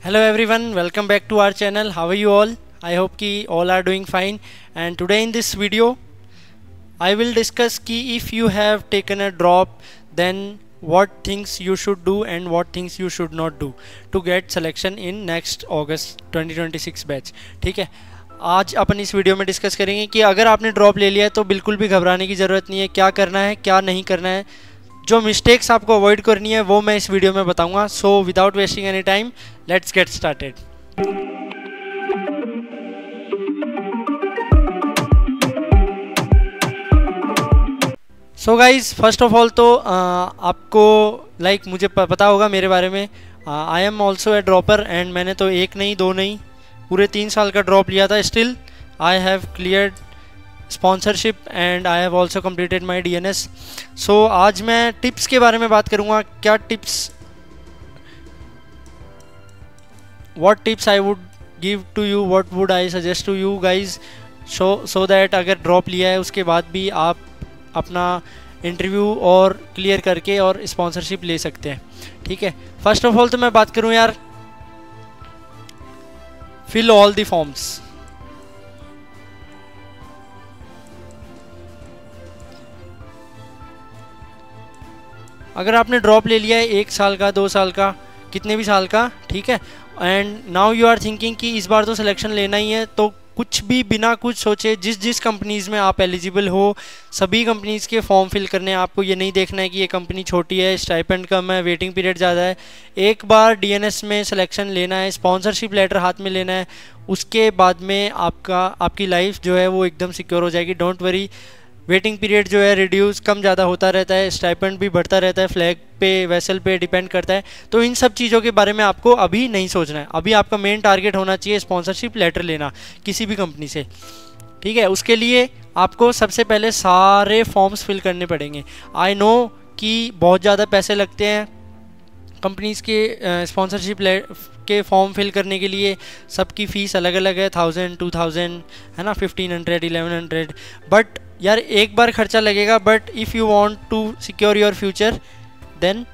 Hello everyone, welcome back to our channel. How are you all? I hope ki all are doing fine. And today in this video I will discuss ki if you have taken a drop, then what things you should do and what things you should not do to get selection in next August 2026 batch. ठीक है, आज अपन इस video में discuss करेंगे कि अगर आपने drop ले लिया है तो बिल्कुल भी घबराने की ज़रूरत नहीं है. क्या करना है, क्या नहीं करना है, जो मिस्टेक्स आपको अवॉइड करनी है वो मैं इस वीडियो में बताऊंगा. So without wasting any time, let's get started. So guys, first of all तो आपको मुझे पता होगा मेरे बारे में. I am also a dropper and मैंने तो एक नहीं दो नहीं पूरे 3 साल का ड्रॉप लिया था. Still I have cleared sponsorship and I have also completed my DNS. सो आज मैं टिप्स के बारे में बात करूँगा. क्या tips, what tips I would give to you, what would I suggest to you guys, so that अगर ड्रॉप लिया है उसके बाद भी आप अपना इंटरव्यू और क्लियर करके और स्पॉन्सरशिप ले सकते हैं. ठीक है, फर्स्ट ऑफ ऑल तो मैं बात करूं यार, फिल ऑल द फॉर्म्स. अगर आपने ड्रॉप ले लिया है 1 साल का, 2 साल का, कितने भी साल का, ठीक है, and now you are thinking कि इस बार तो सिलेक्शन लेना ही है, तो कुछ भी बिना कुछ सोचे जिस कंपनीज़ में आप एलिजिबल हो सभी कंपनीज़ के फॉर्म फिल करने हैं. आपको ये नहीं देखना है कि ये कंपनी छोटी है, स्टाइपेंड कम है, वेटिंग पीरियड ज़्यादा है. एक बार DNS में सिलेक्शन लेना है, स्पॉन्सरशिप लेटर हाथ में लेना है, उसके बाद में आपकी लाइफ जो है वो एकदम सिक्योर हो जाएगी. डोंट वरी, वेटिंग पीरियड जो है रिड्यूस कम ज़्यादा होता रहता है, स्टाइपेंड भी बढ़ता रहता है, फ्लैग पे, वेसल पे डिपेंड करता है. तो इन सब चीज़ों के बारे में आपको अभी नहीं सोचना है. अभी आपका मेन टारगेट होना चाहिए स्पॉन्सरशिप लेटर लेना किसी भी कंपनी से. ठीक है, उसके लिए आपको सबसे पहले सारे फॉर्म्स फिल करने पड़ेंगे. आई नो कि बहुत ज़्यादा पैसे लगते हैं कंपनीज़ के स्पॉन्सरशिप के फॉर्म फिल करने के लिए. सबकी फ़ीस अलग अलग है, 1000, 2000 है ना, 1500, 1100. बट यार एक बार खर्चा लगेगा, but if you want to secure your future then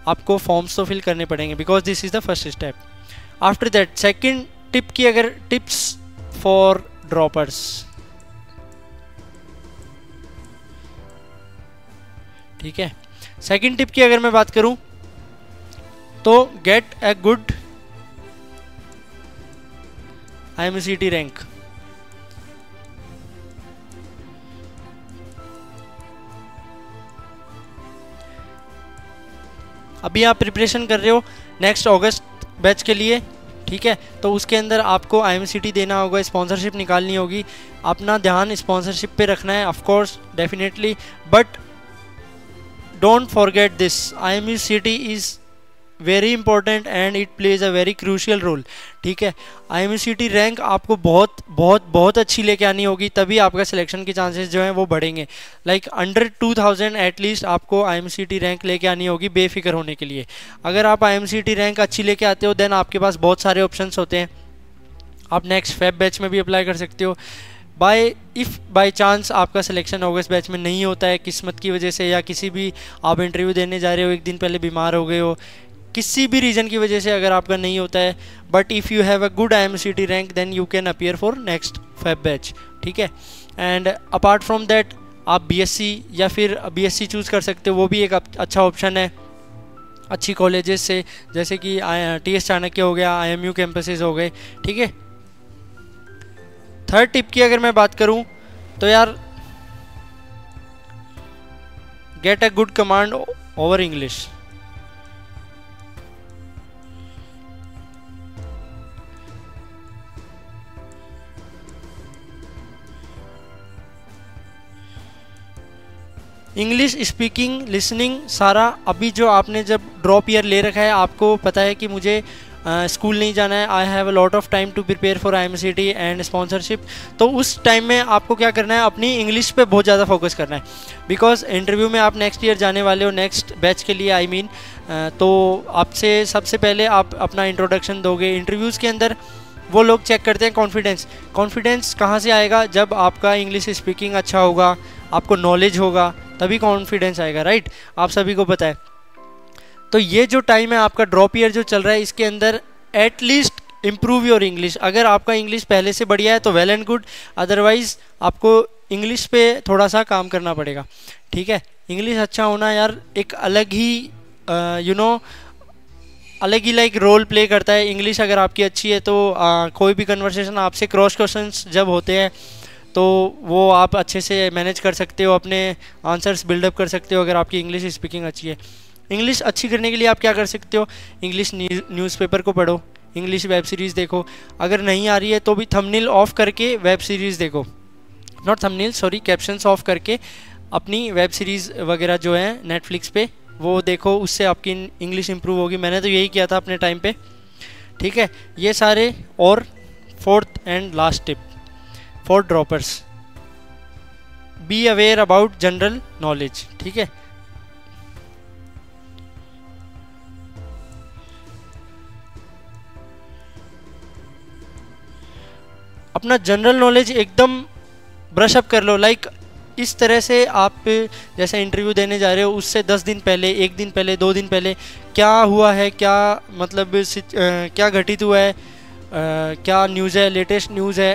आपको फॉर्म्स तो फिल करने पड़ेंगे, because this is the first step. After that second tip की अगर टिप्स फॉर ड्रॉपर्स, ठीक है, सेकंड टिप की अगर मैं बात करूं तो gate a good IMCT rank. अभी आप प्रिपरेशन कर रहे हो नेक्स्ट अगस्त बैच के लिए, ठीक है, तो उसके अंदर आपको IMCT देना होगा, स्पॉन्सरशिप निकालनी होगी. अपना ध्यान स्पॉन्सरशिप पे रखना है, of course, definitely, but don't forget this. IMCT is very important and it plays a very crucial role. ठीक है, IMCT रैंक आपको बहुत बहुत बहुत अच्छी लेके आनी होगी, तभी आपका सिलेक्शन के चांसेस जो हैं वो बढ़ेंगे. अंडर 2000 एटलीस्ट आपको IMCT रैंक लेके आनी होगी बेफिक्र होने के लिए. अगर आप IMCT रैंक अच्छी लेके आते हो देन आपके पास बहुत सारे ऑप्शंस होते हैं. आप नेक्स्ट फेब बैच में भी अप्लाई कर सकते हो. बाय चांस आपका सिलेक्शन अगस्त बैच में नहीं होता है किस्मत की वजह से, या किसी भी आप इंटरव्यू देने जा रहे हो, एक दिन पहले बीमार हो गए हो, किसी भी रीज़न की वजह से अगर आपका नहीं होता है, but if you have a good IMCT rank then you can appear for next Feb batch. ठीक है, एंड अपार्ट फ्रॉम दैट आप BSc या फिर BSc चूज़ कर सकते हो, वो भी एक अच्छा ऑप्शन है अच्छी कॉलेजेस से, जैसे कि TS चाणक्य हो गया, IMU कैंपसेस हो गए. ठीक है, थर्ड टिप की अगर मैं बात करूं तो यार get a good command over English. English speaking, listening, सारा अभी जो आपने जब ड्रॉप ईयर ले रखा है, आपको पता है कि मुझे स्कूल नहीं जाना है, I have a lot of time to prepare for IMCT and sponsorship. तो उस टाइम में आपको क्या करना है, अपनी इंग्लिश पे बहुत ज़्यादा फोकस करना है, बिकॉज इंटरव्यू में आप नेक्स्ट ईयर जाने वाले हो, नेक्स्ट बैच के लिए आई मीन. तो आपसे सबसे पहले आप अपना इंट्रोडक्शन दोगे. इंटरव्यूज़ के अंदर वो लोग चेक करते हैं कॉन्फिडेंस कहाँ से आएगा, जब आपका इंग्लिश स्पीकिंग अच्छा होगा, आपको नॉलेज होगा, तभी कॉन्फिडेंस आएगा, राइट. आप सभी को पता है. तो ये जो टाइम है आपका ड्रॉप ईयर जो चल रहा है, इसके अंदर एटलीस्ट इम्प्रूव योर इंग्लिश। अगर आपका इंग्लिश पहले से बढ़िया है तो वेल एंड गुड, अदरवाइज आपको इंग्लिश पे थोड़ा सा काम करना पड़ेगा, ठीक है। इंग्लिश अच्छा होना यार एक अलग ही अलग ही लाइक रोल प्ले करता है। इंग्लिश अगर आपकी अच्छी है तो कोई भी कन्वर्सेशन आपसे क्रॉस क्वेश्चंस जब होते हैं तो वो आप अच्छे से मैनेज कर सकते हो, अपने आंसर्स बिल्डअप कर सकते हो अगर आपकी इंग्लिश स्पीकिंग अच्छी है। इंग्लिश अच्छी करने के लिए आप क्या कर सकते हो, इंग्लिश न्यूज़पेपर को पढ़ो, इंग्लिश वेब सीरीज़ देखो, अगर नहीं आ रही है तो भी थंबनेल ऑफ करके वेब सीरीज़ देखो, not thumbnail sorry, captions of करके अपनी वेब सीरीज़ वगैरह जो है नेटफ्लिक्स पे वो देखो, उससे आपकी इंग्लिश इंप्रूव होगी। मैंने तो यही किया था अपने टाइम पे, ठीक है। ये सारे, और fourth and last tip for droppers, be aware about general knowledge, ठीक है। अपना जनरल नॉलेज एकदम ब्रश अप कर लो। लाइक इस तरह से आप जैसे इंटरव्यू देने जा रहे हो उससे 10 दिन पहले, 1 दिन पहले, 2 दिन पहले क्या हुआ है, क्या मतलब क्या घटित हुआ है, क्या न्यूज़ है, लेटेस्ट न्यूज़ है।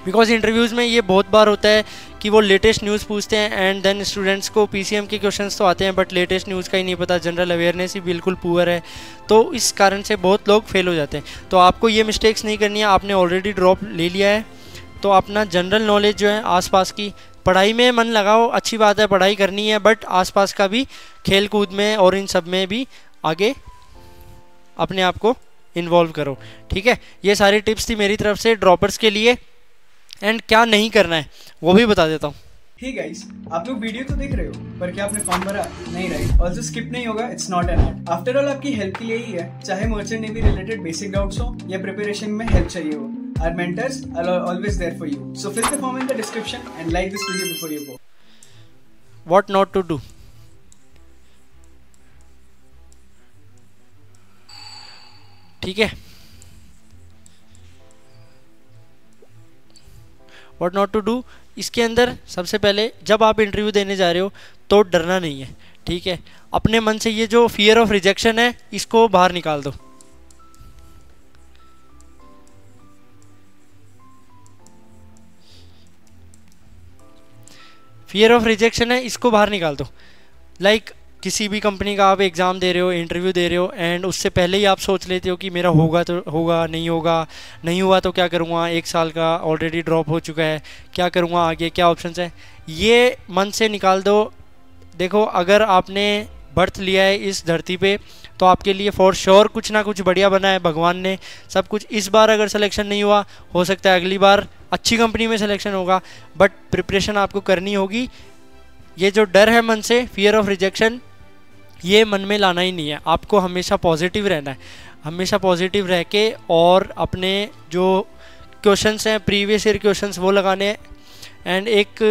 बिकॉज इंटरव्यूज़ में ये बहुत बार होता है कि वो लेटेस्ट न्यूज़ पूछते हैं एंड देन स्टूडेंट्स को पीसीएम के क्वेश्चंस तो आते हैं बट लेटेस्ट न्यूज़ का ही नहीं पता, जनरल अवेयरनेस ही बिल्कुल पुअर है, तो इस कारण से बहुत लोग फेल हो जाते हैं। तो आपको ये मिस्टेक्स नहीं करनी है, आपने ऑलरेडी ड्रॉप ले लिया है तो अपना जनरल नॉलेज जो है आसपास की, पढ़ाई में मन लगाओ, अच्छी बात है, पढ़ाई करनी है, बट आसपास का भी खेल कूद में और इन सब में भी आगे अपने आप को इन्वॉल्व करो, ठीक है। ये सारी टिप्स थी मेरी तरफ से ड्रॉपर्स के लिए। एंड क्या नहीं करना है वो भी बता देता हूँ। हे गाइस, आप लोग वीडियो तो देख रहे हो पर क्या आपने फॉर्म भरा? नहीं, राइट। ऑल्सो स्किप नहीं होगा, it's not an ad. After all आपकी हेल्प के लिए ही है, चाहे merchant navy related basic doubts हो या प्रिपरेशन में हेल्प चाहिए हो, our mentors are always there for you. So fill the form in the description and like this video before you go. What not to do? ठीक है, What not to do, इसके अंदर सबसे पहले जब आप इंटरव्यू देने जा रहे हो तो डरना नहीं है, ठीक है। अपने मन से ये जो फियर ऑफ रिजेक्शन है इसको बाहर निकाल दो। फियर ऑफ रिजेक्शन है, इसको बाहर निकाल दो। लाइक किसी भी कंपनी का आप एग्ज़ाम दे रहे हो, इंटरव्यू दे रहे हो एंड उससे पहले ही आप सोच लेते हो कि मेरा होगा तो होगा, नहीं होगा, नहीं हुआ तो क्या करूँगा, 1 साल का ऑलरेडी ड्रॉप हो चुका है, क्या करूँगा आगे, क्या ऑप्शंस हैं, ये मन से निकाल दो। देखो अगर आपने बर्थ लिया है इस धरती पे तो आपके लिए फॉर श्योर कुछ ना कुछ बढ़िया बना है भगवान ने, सब कुछ। इस बार अगर सिलेक्शन नहीं हुआ, हो सकता है अगली बार अच्छी कंपनी में सिलेक्शन होगा, बट प्रिपरेशन आपको करनी होगी। ये जो डर है मन से, फियर ऑफ रिजेक्शन, ये मन में लाना ही नहीं है। आपको हमेशा पॉजिटिव रहना है, हमेशा पॉजिटिव रह के और अपने जो क्वेश्चंस हैं प्रीवियस ईयर क्वेश्चंस वो लगाने हैं। एंड एक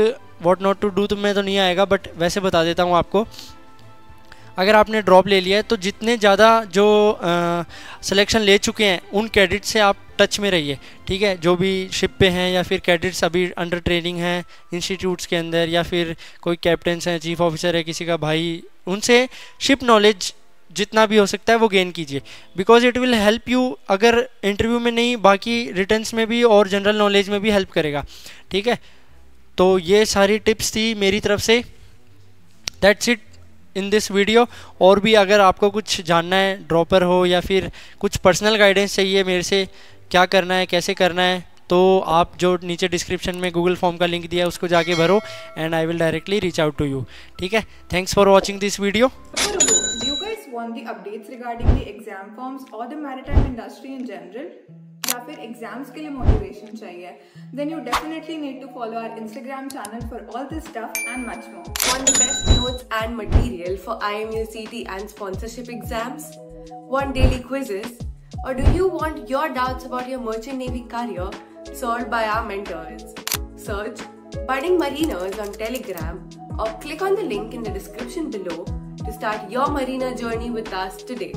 व्हाट नॉट टू डू तो मैं तो नहीं आएगा बट वैसे बता देता हूँ आपको। अगर आपने ड्रॉप ले लिया है तो जितने ज़्यादा जो सिलेक्शन ले चुके हैं उन कैडेट से आप टच में रहिए, ठीक है। जो भी शिप पे हैं या फिर कैडेट्स अभी अंडर ट्रेनिंग हैं इंस्टीट्यूट्स के अंदर, या फिर कोई कैप्टन्स हैं, चीफ ऑफिसर है किसी का भाई, उनसे शिप नॉलेज जितना भी हो सकता है वो गेन कीजिए। Because it will help you, अगर इंटरव्यू में नहीं बाकी रिटर्न्स में भी और जनरल नॉलेज में भी हेल्प करेगा, ठीक है। तो ये सारी टिप्स थी मेरी तरफ से, that's it in this video. और भी अगर आपको कुछ जानना है, ड्रॉपर हो या फिर कुछ पर्सनल गाइडेंस चाहिए मेरे से, क्या करना है, कैसे करना है, तो आप जो नीचे डिस्क्रिप्शन में गूगल फॉर्म का लिंक दिया है उसको जाके भरो and I will directly reach out to you, ठीक है। Thanks for watching this video. Do you guys want the updates regarding the exam forms or the maritime industry in general? या फिर एग्जाम्स के लिए मोटिवेशन चाहिए, then you definitely need to follow our Instagram channel for all this stuff and much more. Want the best notes and material for IMU CT and sponsorship exams? Want daily quizzes? Or do you want your doubts about your merchant navy career solved by our mentors? Search Budding Mariners on Telegram or click on the link in the description below to start your marina journey with us today.